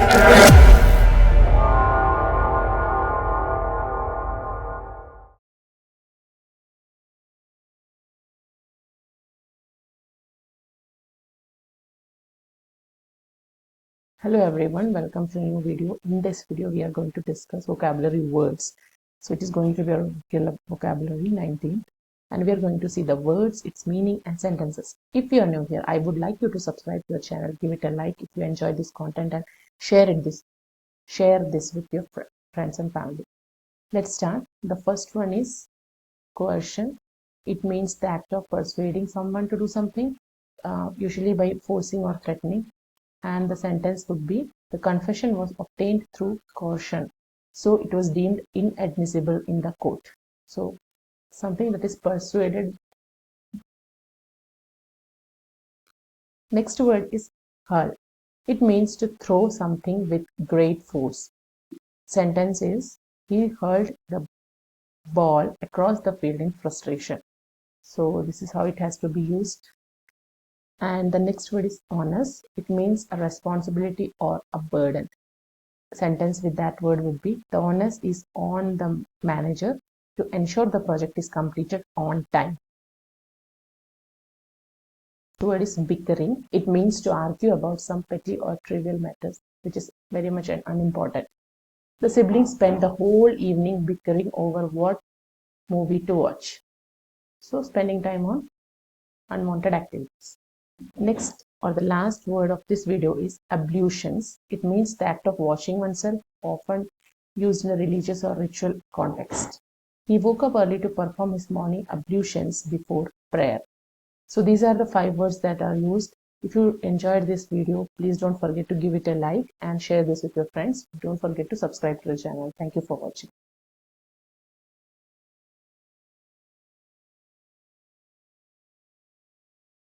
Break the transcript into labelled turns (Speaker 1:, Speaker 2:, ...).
Speaker 1: Hello everyone, welcome to a new video. In this video, we are going to discuss vocabulary words. So it is going to be our regular vocabulary 19, and we are going to see the words, its meaning and sentences. If you are new here, I would like you to subscribe to the channel, give it a like if you enjoy this content, and share this with your friends and family. Let's start. The first one is coercion. It means the act of persuading someone to do something, usually by forcing or threatening. And the sentence would be, the confession was obtained through coercion, so it was deemed inadmissible in the court. So something that is persuaded. Next word is hurl. It means to throw something with great force. Sentence is, he hurled the ball across the field in frustration. So this is how it has to be used. And the next word is onus. It means a responsibility or a burden. Sentence with that word would be, the onus is on the manager to ensure the project is completed on time. The word is bickering. It means to argue about some petty or trivial matters, which is very much unimportant. The siblings spent the whole evening bickering over what movie to watch. So spending time on unwanted activities. Next, or the last word of this video, is ablutions. It means the act of washing oneself, often used in a religious or ritual context. He woke up early to perform his morning ablutions before prayer. So these are the 5 words that are used. If you enjoyed this video, please don't forget to give it a like and share this with your friends. Don't forget to subscribe to the channel. Thank you for watching.